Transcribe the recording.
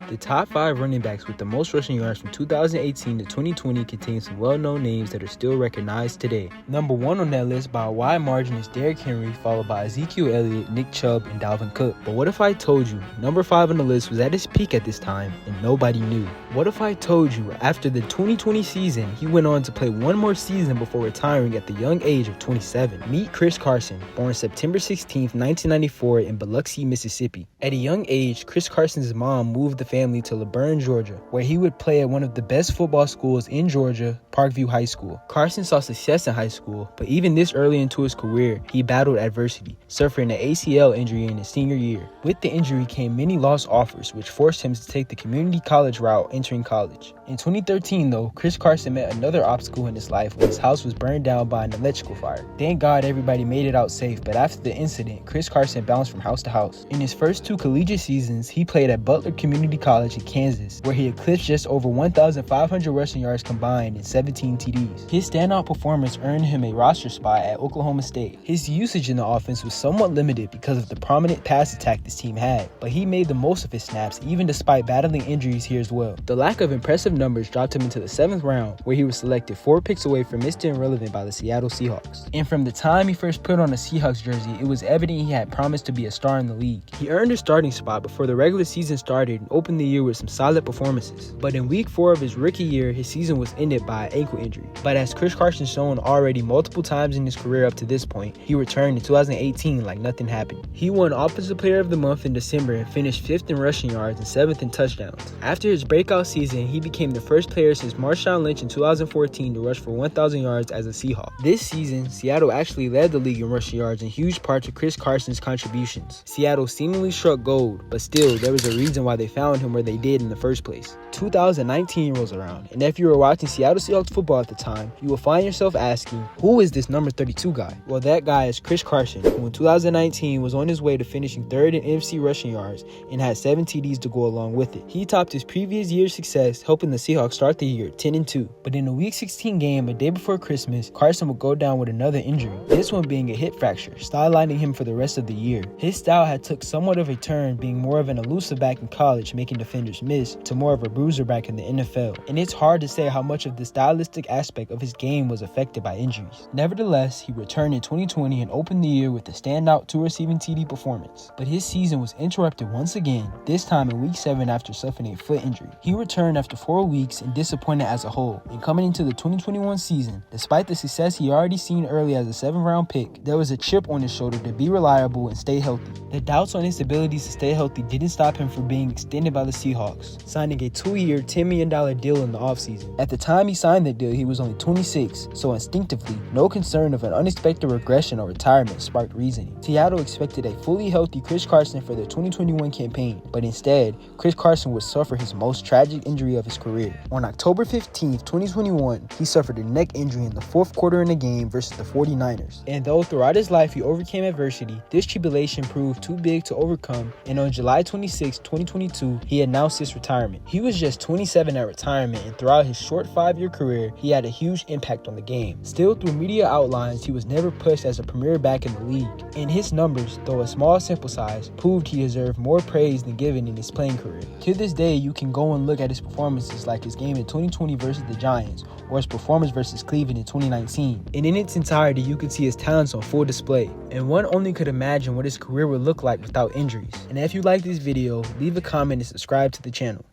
The top 5 running backs with the most rushing yards from 2018 to 2020 contain some well-known names that are still recognized today. Number 1 on that list by a wide margin is Derrick Henry, followed by Ezekiel Elliott, Nick Chubb, and Dalvin Cook. But what if I told you number 5 on the list was at his peak at this time and nobody knew? What if I told you after the 2020 season, he went on to play one more season before retiring at the young age of 27? Meet Chris Carson, born September 16, 1994 in Biloxi, Mississippi. At a young age, Chris Carson's mom moved the family to LaBern, Georgia, where he would play at one of the best football schools in Georgia, Parkview High School. Carson saw success in high school, but even this early into his career, he battled adversity, suffering an ACL injury in his senior year. With the injury came many lost offers, which forced him to take the community college route entering college. In 2013, though, Chris Carson met another obstacle in his life when his house was burned down by an electrical fire. Thank God everybody made it out safe, but after the incident, Chris Carson bounced from house to house. In his first 2 collegiate seasons, he played at Butler Community College in Kansas, where he eclipsed just over 1,500 rushing yards combined and 17 TDs. His standout performance earned him a roster spot at Oklahoma State. His usage in the offense was somewhat limited because of the prominent pass attack this team had, but he made the most of his snaps even despite battling injuries here as well. The lack of impressive numbers dropped him into the 7th round, where he was selected 4 picks away from Mr. Irrelevant by the Seattle Seahawks. And from the time he first put on a Seahawks jersey, it was evident he had promised to be a star in the league. He earned a starting spot before the regular season started and opened the year with some solid performances. But in week 4 of his rookie year, his season was ended by an ankle injury. But as Chris Carson shown already multiple times in his career up to this point, he returned in 2018 like nothing happened. He won Offensive Player of the Month in December and finished 5th in rushing yards and 7th in touchdowns. After his breakout season, he became the first player since Marshawn Lynch in 2014 to rush for 1,000 yards as a Seahawk. This season, Seattle actually led the league in rushing yards in huge part to Chris Carson's contributions. Seattle seemingly struck gold, but still, there was a reason why they found him where they did in the first place. 2019 rolls around, and if you were watching Seattle Seahawks football at the time, you will find yourself asking, who is this number 32 guy? Well, that guy is Chris Carson, who in 2019 was on his way to finishing 3rd in NFC rushing yards and had 7 TDs to go along with it. He topped his previous year's success, helping the Seahawks start the year 10-2. But in the Week 16 game, a day before Christmas, Carson would go down with another injury, this one being a hip fracture, sidelining him for the rest of the year. His style had took somewhat of a turn, being more of an elusive back in college, making defenders miss, to more of a bruiser back in the NFL. And it's hard to say how much of the stylistic aspect of his game was affected by injuries. Nevertheless, he returned in 2020 and opened the year with a standout 2 receiving TD performance. But his season was interrupted once again, this time in Week 7 after suffering a foot injury. He returned after 4 weeks and disappointed as a whole. And coming into the 2021 season, despite the success he already seen early as a 7th round pick, there was a chip on his shoulder to be reliable and stay healthy. The doubts on his abilities to stay healthy didn't stop him from being extended by the Seahawks, signing a 2-year, $10 million deal in the offseason. At the time he signed the deal, he was only 26, so instinctively, no concern of an unexpected regression or retirement sparked reasoning. Seattle expected a fully healthy Chris Carson for their 2021 campaign, but instead, Chris Carson would suffer his most tragic injury of his career. On October 15, 2021, he suffered a neck injury in the 4th quarter in the game versus the 49ers. And though throughout his life he overcame adversity, this tribulation proved too big to overcome, and on July 26, 2022, he announced his retirement. He was just 27 at retirement, and throughout his short 5-year career, he had a huge impact on the game. Still, through media outlines, he was never pushed as a premier back in the league. And his numbers, though a small sample size, proved he deserved more praise than given in his playing career. To this day, you can go and look at his performances like his game in 2020 versus the Giants, or his performance versus Cleveland in 2019. And in its entirety, you can see his talents on full display. And one only could imagine what his career would look like without injuries. And if you like this video, leave a comment and subscribe to the channel.